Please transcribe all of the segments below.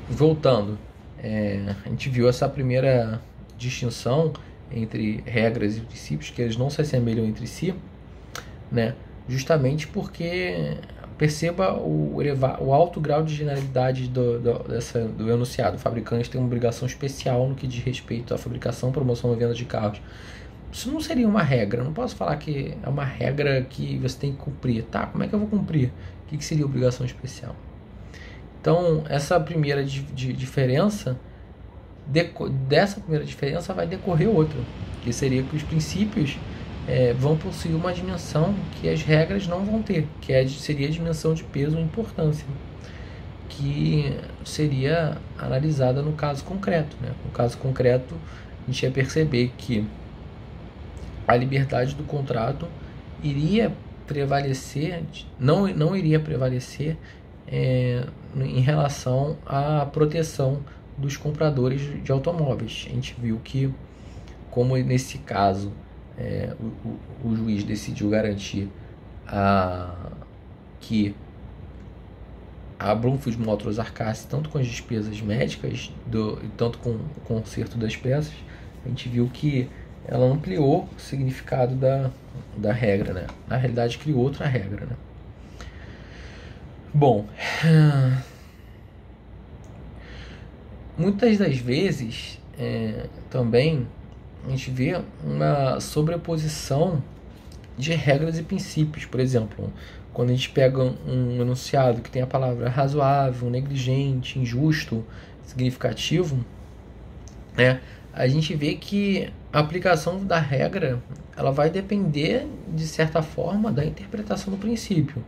voltando, a gente viu essa primeira distinção entre regras e princípios, que eles não se assemelham entre si, né? Justamente porque perceba o alto grau de generalidade do enunciado. O fabricante tem uma obrigação especial no que diz respeito à fabricação, promoção e venda de carros. Isso não seria uma regra. Eu não posso falar que é uma regra que você tem que cumprir. Tá, como é que eu vou cumprir? O que seria obrigação especial? Então, essa primeira diferença, dessa primeira diferença vai decorrer outra, que seria que os princípios vão possuir uma dimensão que as regras não vão ter, que seria a dimensão de peso e importância, que seria analisada no caso concreto, né? No caso concreto, a gente ia perceber que a liberdade do contrato iria prevalecer, não iria prevalecer em relação à proteção dos compradores de automóveis. A gente viu que, como nesse caso o juiz decidiu garantir que a Bloomfield Motors arcasse tanto com as despesas médicas tanto com o conserto das peças, a gente viu que ela ampliou o significado da regra, né? Na realidade, criou outra regra, né? Bom, muitas das vezes também a gente vê uma sobreposição de regras e princípios. Por exemplo, quando a gente pega um enunciado que tem a palavra razoável, negligente, injusto, significativo, a gente vê que a aplicação da regra ela vai depender, de certa forma, da interpretação do princípio.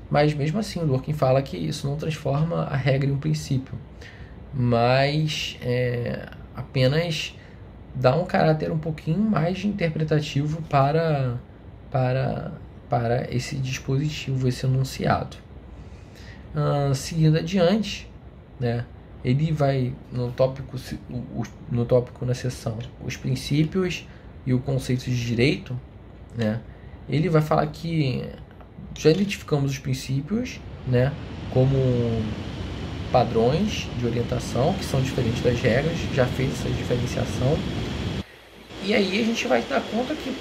Mas mesmo assim, o Dworkin fala que isso não transforma a regra em um princípio, mas apenas dá um caráter um pouquinho mais interpretativo para esse dispositivo, esse enunciado. Seguindo adiante, né, ele vai no tópico na seção os princípios e o conceito de direito, né, ele vai falar que já identificamos os princípios, né, como padrões de orientação que são diferentes das regras, já fez essa diferenciação. E aí a gente vai dar conta que,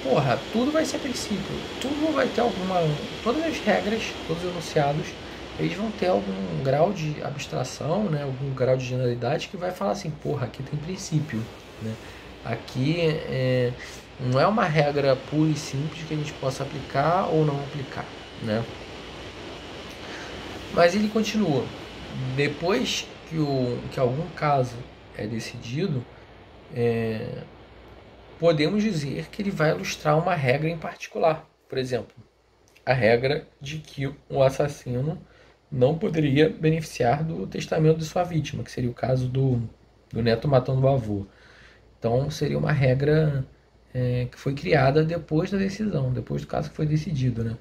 tudo vai ser princípio, tudo vai ter todas as regras, todos os enunciados, eles vão ter algum grau de abstração, né, algum grau de generalidade que vai falar assim, aqui tem princípio, né? Aqui não é uma regra pura e simples que a gente possa aplicar ou não aplicar, né? Mas ele continua. Depois que algum caso é decidido, podemos dizer que ele vai ilustrar uma regra em particular. Por exemplo, a regra de que o assassino não poderia beneficiar do testamento de sua vítima, que seria o caso do neto matando o avô. Então, seria uma regra que foi criada depois da decisão, depois do caso que foi decidido, né?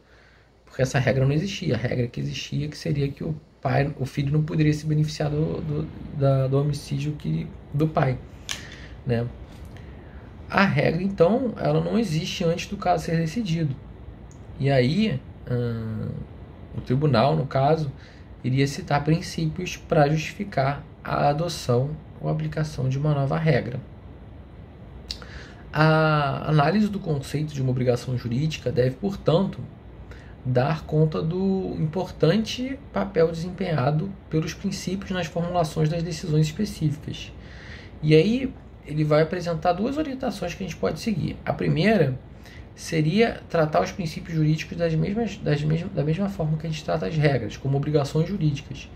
Porque essa regra não existia. A regra que existia que seria que o filho não poderia se beneficiar do homicídio do pai, né? A regra, então, ela não existe antes do caso ser decidido. E aí, o tribunal, no caso, iria citar princípios para justificar a adoção ou aplicação de uma nova regra. A análise do conceito de uma obrigação jurídica deve, portanto, dar conta do importante papel desempenhado pelos princípios nas formulações das decisões específicas. E aí ele vai apresentar duas orientações que a gente pode seguir. A primeira seria tratar os princípios jurídicos da mesma forma que a gente trata as regras, como obrigações jurídicas,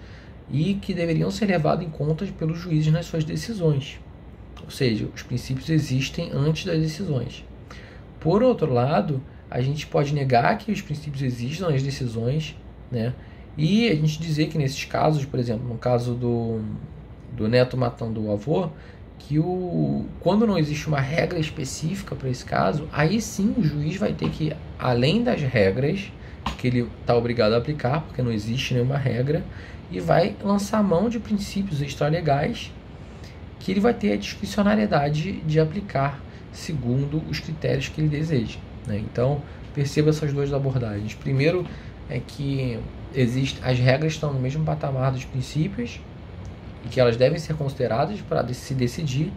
e que deveriam ser levados em conta pelos juízes nas suas decisões. Ou seja, os princípios existem antes das decisões. Por outro lado, a gente pode negar que os princípios existam nas decisões, né? E a gente dizer que nesses casos, por exemplo, no caso do neto matando o avô, que quando não existe uma regra específica para esse caso, aí sim o juiz vai ter que, além das regras que ele está obrigado a aplicar, porque não existe nenhuma regra, e vai lançar mão de princípios extralegais que ele vai ter a discricionariedade de aplicar segundo os critérios que ele deseja, né? Então, perceba essas duas abordagens. Primeiro é que as regras estão no mesmo patamar dos princípios, e que elas devem ser consideradas para se decidir.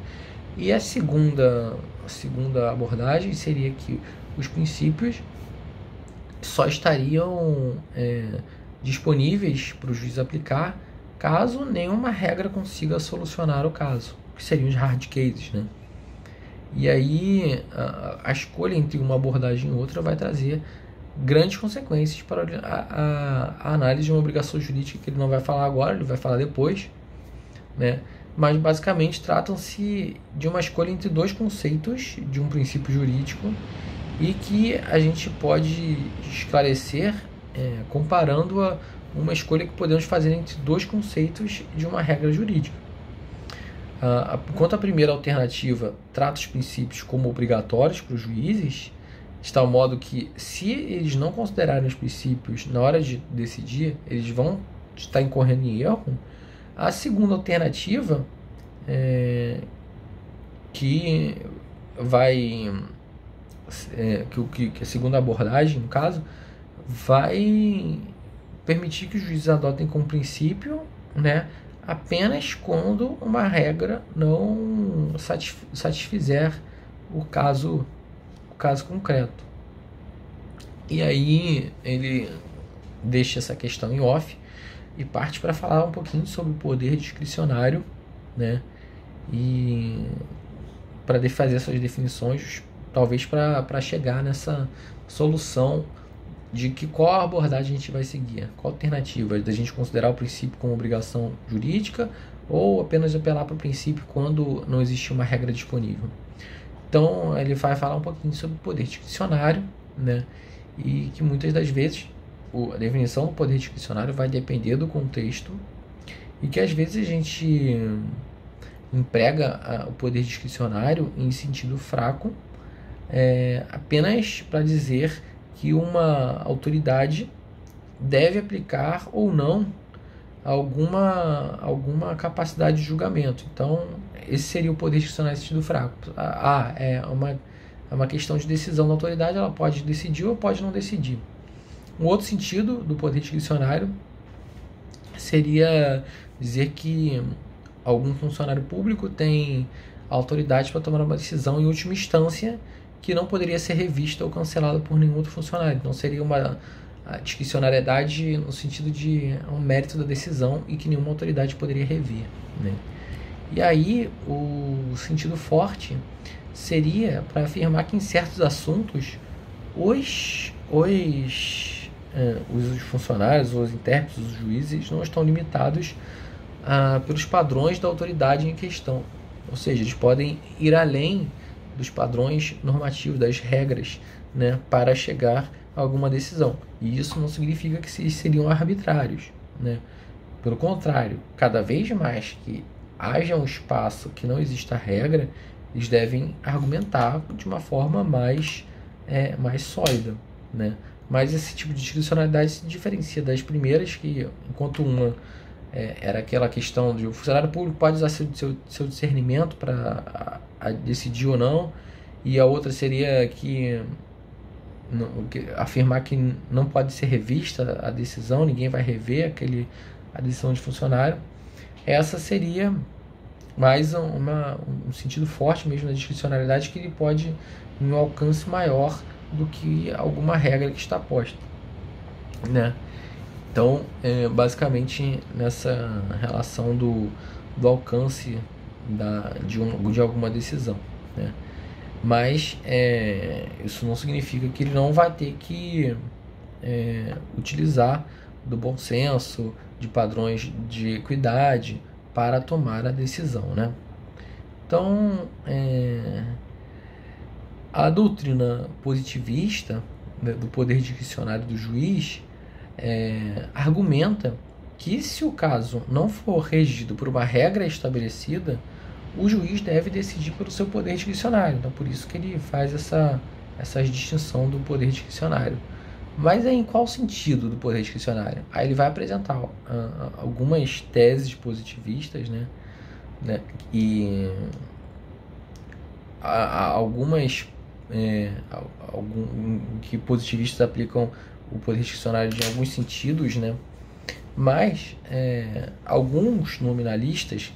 E a segunda abordagem seria que os princípios só estariam disponíveis para o juiz aplicar caso nenhuma regra consiga solucionar o caso, que seriam os hard cases, né? E aí a escolha entre uma abordagem e outra vai trazer grandes consequências para a análise de uma obrigação jurídica, que ele não vai falar agora, ele vai falar depois, né? Mas basicamente tratam-se de uma escolha entre dois conceitos de um princípio jurídico e que a gente pode esclarecer comparando a uma escolha que podemos fazer entre dois conceitos de uma regra jurídica. Enquanto a primeira alternativa trata os princípios como obrigatórios para os juízes, de tal modo que, se eles não considerarem os princípios na hora de decidir, eles vão estar incorrendo em erro. A segunda alternativa, que a segunda abordagem, no caso, vai permitir que os juízes adotem como princípio, né, apenas quando uma regra não satisfizer o caso concreto. E aí ele deixa essa questão em off e parte para falar um pouquinho sobre o poder discricionário, né? E para fazer essas definições, talvez para chegar nessa solução de que qual abordagem a gente vai seguir, qual alternativa, da gente considerar o princípio como obrigação jurídica ou apenas apelar para o princípio quando não existe uma regra disponível. Então ele vai falar um pouquinho sobre o poder discricionário, né? E que muitas das vezes a definição do poder discricionário vai depender do contexto e que às vezes a gente emprega o poder discricionário em sentido fraco, apenas para dizer que uma autoridade deve aplicar ou não alguma capacidade de julgamento. Então, esse seria o poder discricionário em sentido fraco. É uma questão de decisão da autoridade, ela pode decidir ou pode não decidir. Um outro sentido do poder discricionário seria dizer que algum funcionário público tem autoridade para tomar uma decisão em última instância que não poderia ser revista ou cancelada por nenhum outro funcionário. Então seria uma discricionariedade no sentido de um mérito da decisão e que nenhuma autoridade poderia rever, né? E aí o sentido forte seria para afirmar que em certos assuntos os funcionários, os intérpretes, os juízes não estão limitados pelos padrões da autoridade em questão. Ou seja, eles podem ir além dos padrões normativos, das regras, né, para chegar a alguma decisão. E isso não significa que eles seriam arbitrários, né? Pelo contrário, cada vez mais que haja um espaço que não exista regra, eles devem argumentar de uma forma mais sólida, né? Mas esse tipo de discricionalidade se diferencia das primeiras, que enquanto uma era aquela questão de o funcionário público pode usar seu discernimento para decidir ou não, e a outra seria afirmar que não pode ser revista a decisão, ninguém vai rever a decisão de funcionário. Essa seria mais um sentido forte mesmo da discricionalidade, que ele pode ter um alcance maior do que alguma regra que está posta, né? Então, basicamente, nessa relação do alcance de alguma decisão, né? Mas isso não significa que ele não vai ter que utilizar do bom senso, de padrões de equidade para tomar a decisão, né? Então, a doutrina positivista, né, do poder discricionário do juiz argumenta que, se o caso não for regido por uma regra estabelecida, o juiz deve decidir pelo seu poder discricionário. Então, por isso que ele faz essa distinção do poder discricionário. Mas em qual sentido do poder discricionário? Aí ele vai apresentar algumas teses positivistas, né? E algumas que positivistas aplicam o poder discricionário de alguns sentidos, né? Mas alguns nominalistas,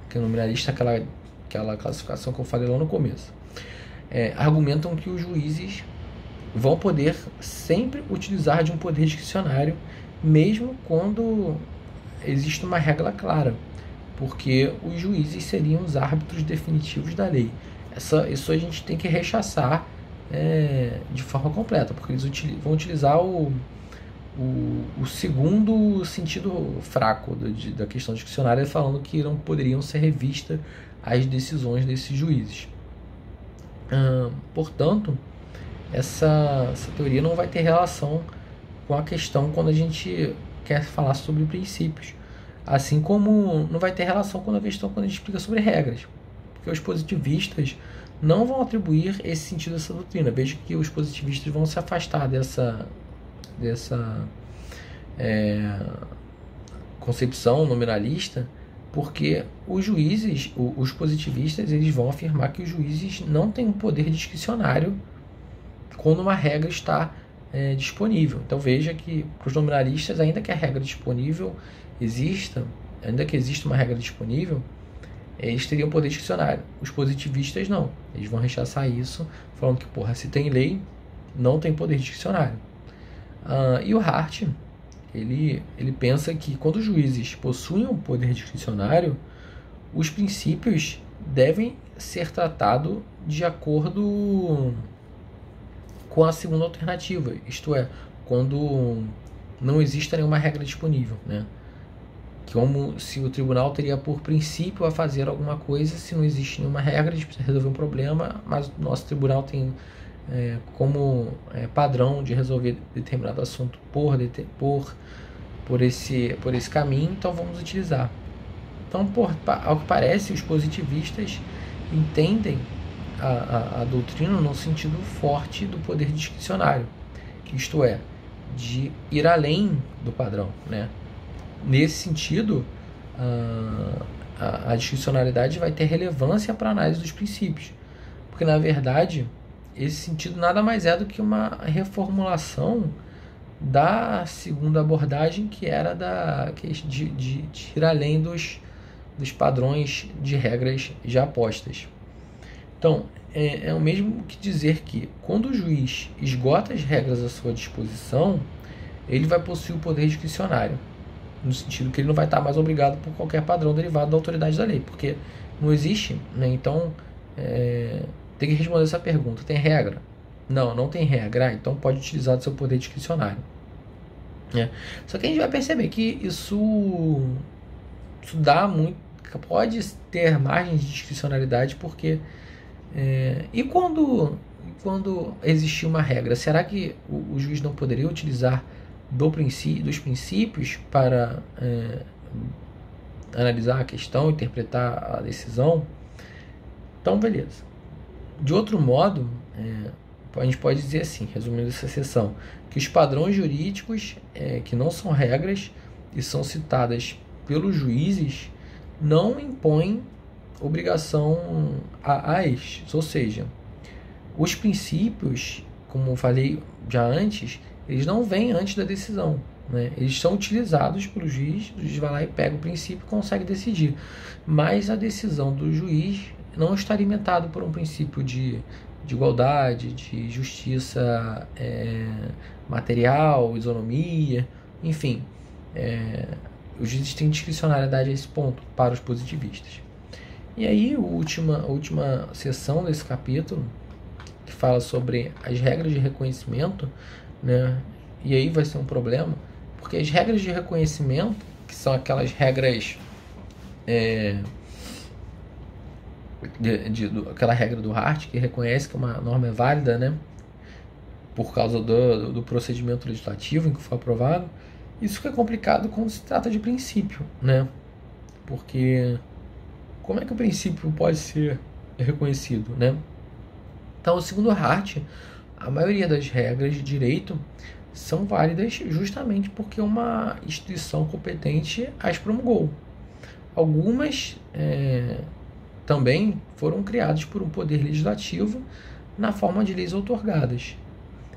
que nominalista é aquela classificação que eu falei lá no começo, argumentam que os juízes vão poder sempre utilizar de um poder discricionário, mesmo quando existe uma regra clara, porque os juízes seriam os árbitros definitivos da lei. Isso a gente tem que rechaçar de forma completa, porque eles vão utilizar o segundo sentido fraco da questão discricionária, falando que não poderiam ser revistas as decisões desses juízes. Portanto, essa teoria não vai ter relação com a questão quando a gente quer falar sobre princípios, assim como não vai ter relação com a questão quando a gente explica sobre regras, porque os positivistas não vão atribuir esse sentido a essa doutrina. Veja que os positivistas vão se afastar dessa concepção nominalista, porque os juízes, os positivistas, eles vão afirmar que os juízes não têm um poder discricionário quando uma regra está disponível. Então veja que para os nominalistas, ainda que a regra disponível exista, ainda que exista uma regra disponível, eles teriam poder discricionário. Os positivistas não. Eles vão rechaçar isso, falando que, se tem lei, não tem poder discricionário. E o Hart, ele pensa que quando os juízes possuem um poder discricionário, os princípios devem ser tratados de acordo com a segunda alternativa, isto é, quando não existe nenhuma regra disponível, né? Como se o tribunal teria por princípio a fazer alguma coisa, se não existe nenhuma regra, a gente precisa resolver um problema, mas o nosso tribunal tem como padrão de resolver determinado assunto por esse caminho, então vamos utilizar. Então, ao que parece, os positivistas entendem a doutrina no sentido forte do poder discricionário, isto é, de ir além do padrão, né? Nesse sentido, a discricionariedade vai ter relevância para a análise dos princípios, porque na verdade esse sentido nada mais é do que uma reformulação da segunda abordagem, que era de ir além dos padrões de regras já postas. Então, é o mesmo que dizer que quando o juiz esgota as regras à sua disposição, ele vai possuir o poder discricionário, no sentido que ele não vai estar mais obrigado por qualquer padrão derivado da autoridade da lei, porque não existe, né? Então, tem que responder essa pergunta: tem regra? Não tem regra, então pode utilizar do seu poder discricionário. Só que a gente vai perceber que isso dá muito, pode ter margens de discricionariedade, porque e quando existir uma regra, será que o juiz não poderia utilizar dos princípios para analisar a questão, interpretar a decisão? Então, beleza. De outro modo, a gente pode dizer assim, resumindo essa seção, que os padrões jurídicos que não são regras e são citadas pelos juízes não impõem obrigação a estes, ou seja, os princípios, como eu falei já antes, eles não vêm antes da decisão, né? Eles são utilizados pelo juiz, o juiz vai lá e pega o princípio e consegue decidir, mas a decisão do juiz não está alimentada por um princípio de igualdade, de justiça material, isonomia, enfim, os juízes têm discricionariedade a esse ponto para os positivistas. E aí, a última seção desse capítulo, que fala sobre as regras de reconhecimento, né? E aí vai ser um problema, porque as regras de reconhecimento, que são aquelas regras aquela regra do Hart, que reconhece que uma norma é válida, né, por causa do procedimento legislativo em que foi aprovado, isso fica complicado quando se trata de princípio, né? Porque como é que o princípio pode ser reconhecido, né? Então, segundo Hart, a maioria das regras de direito são válidas justamente porque uma instituição competente as promulgou. Algumas também foram criadas por um poder legislativo na forma de leis outorgadas.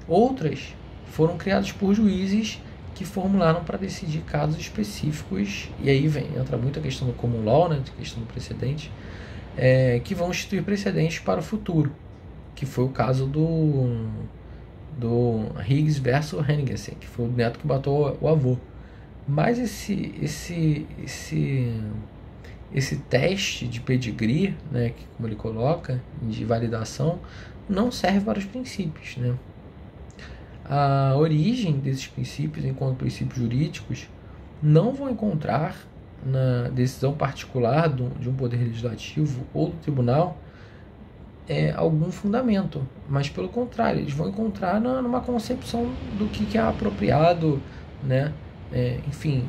Outras foram criadas por juízes que formularam para decidir casos específicos, e aí entra muito a questão do common law, né, a questão do precedente, que vão instituir precedentes para o futuro, que foi o caso do Higgs versus Henningsen, que foi o neto que matou o avô. Mas esse teste de pedigree, né, que, como ele coloca, de validação, não serve para os princípios, né? A origem desses princípios, enquanto princípios jurídicos, não vão encontrar na decisão particular de um poder legislativo ou do tribunal algum fundamento, mas pelo contrário, eles vão encontrar numa concepção do que é apropriado, né? Enfim,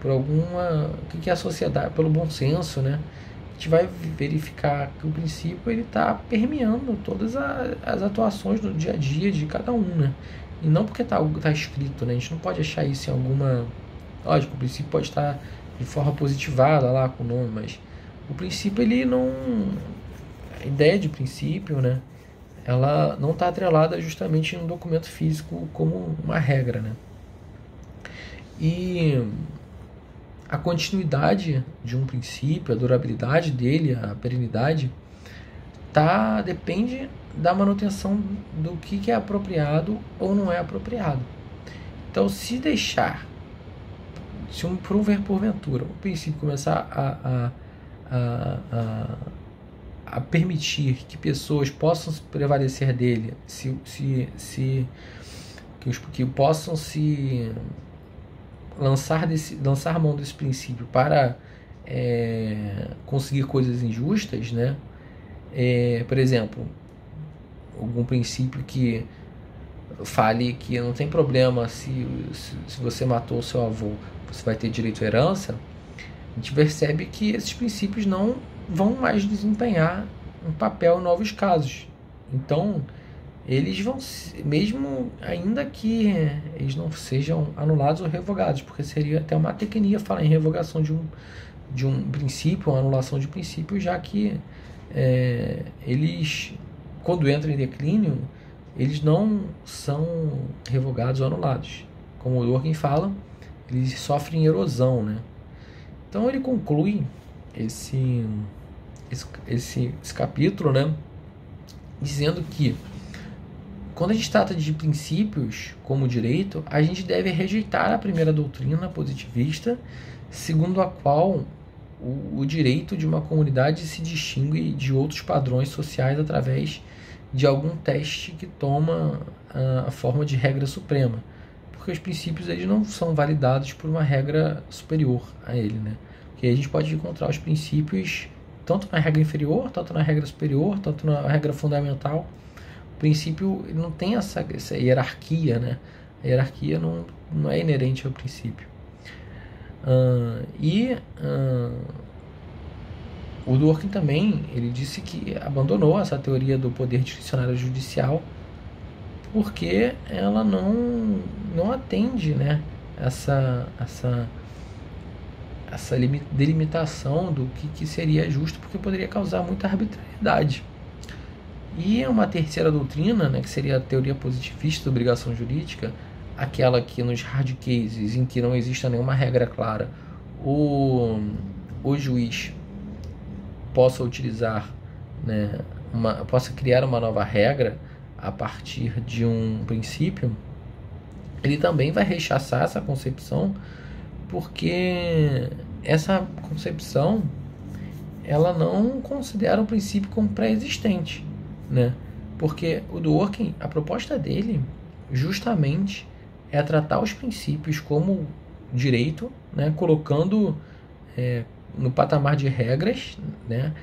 por alguma, o que é a sociedade, pelo bom senso, né? A gente vai verificar que o princípio ele está permeando todas as atuações do dia a dia de cada um, né? E não porque tá escrito, né? A gente não pode achar isso em alguma... Lógico, o princípio pode estar de forma positivada lá com o nome, mas o princípio ele não... A ideia de princípio, né? Ela não está atrelada justamente em um documento físico como uma regra, né? E a continuidade de um princípio, a durabilidade dele, a perenidade, depende da manutenção do que é apropriado ou não é apropriado. Então, se porventura, o princípio começar a permitir que pessoas possam prevalecer dele, que possam se lançar mão desse princípio para conseguir coisas injustas, né? Por exemplo, algum princípio que fale que não tem problema se você matou o seu avô, você vai ter direito à herança. A gente percebe que esses princípios não vão mais desempenhar um papel em novos casos. Então, eles vão, mesmo ainda que eles não sejam anulados ou revogados, porque seria até uma tecnia falar em revogação de um princípio, uma anulação de princípio, já que eles, quando entram em declínio, eles não são revogados ou anulados. Como o Dworkin fala, eles sofrem erosão, né? Então ele conclui esse capítulo, né, dizendo que quando a gente trata de princípios como direito, a gente deve rejeitar a primeira doutrina positivista, segundo a qual o direito de uma comunidade se distingue de outros padrões sociais através de algum teste que toma a forma de regra suprema, porque os princípios eles não são validados por uma regra superior a ele, né? Porque a gente pode encontrar os princípios tanto na regra inferior, tanto na regra superior, tanto na regra fundamental. O princípio não tem essa hierarquia, né? A hierarquia não é inerente ao princípio. O Dworkin também ele disse que abandonou essa teoria do poder discricionário judicial porque ela não atende, né, essa delimitação do que seria justo, porque poderia causar muita arbitrariedade. E uma terceira doutrina, né, que seria a teoria positivista da obrigação jurídica, aquela que nos hard cases, em que não exista nenhuma regra clara, o juiz possa utilizar, né, possa criar uma nova regra a partir de um princípio, ele também vai rechaçar essa concepção, porque essa concepção ela não considera o princípio como pré-existente, né? Porque o Dworkin, a proposta dele justamente é tratar os princípios como direito, né? Colocando no patamar de regras, né?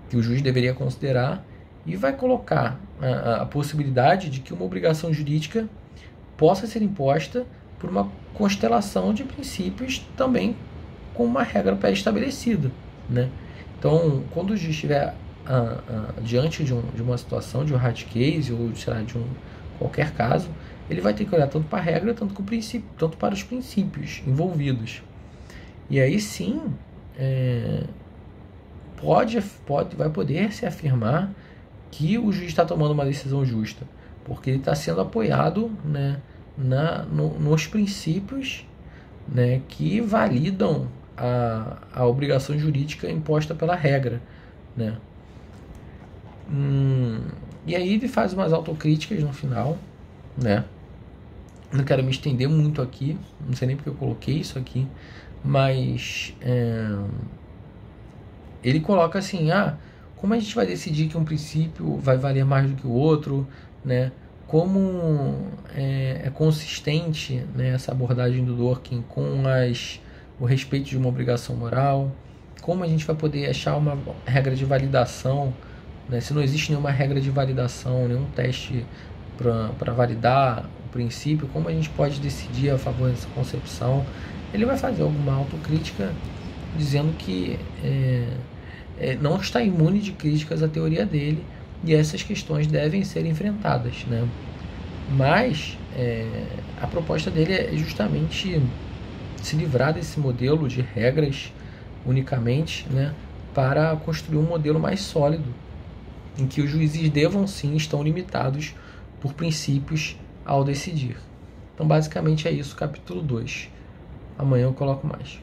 Que o juiz deveria considerar, e vai colocar a possibilidade de que uma obrigação jurídica possa ser imposta por uma constelação de princípios também com uma regra pré-estabelecida, né? Então, quando o juiz estiver diante de uma situação, de um hard case, ou sei lá, de qualquer caso, ele vai ter que olhar tanto para a regra, tanto para os princípios envolvidos. E aí sim, vai poder se afirmar que o juiz está tomando uma decisão justa, porque ele está sendo apoiado, né, nos princípios, né, que validam a obrigação jurídica imposta pela regra, né? E aí ele faz umas autocríticas no final, né? Não quero me estender muito aqui, não sei nem porque eu coloquei isso aqui, mas ele coloca assim, como a gente vai decidir que um princípio vai valer mais do que o outro, né? Como é consistente, né, essa abordagem do Dworkin com o respeito de uma obrigação moral, como a gente vai poder achar uma regra de validação, né, se não existe nenhuma regra de validação, nenhum teste para validar o princípio, como a gente pode decidir a favor dessa concepção. Ele vai fazer alguma autocrítica dizendo que não está imune de críticas à teoria dele, e essas questões devem ser enfrentadas, né? Mas a proposta dele é justamente se livrar desse modelo de regras unicamente, né, para construir um modelo mais sólido, em que os juízes devam sim estão limitados por princípios ao decidir. Então basicamente é isso, capítulo 2. Amanhã eu coloco mais.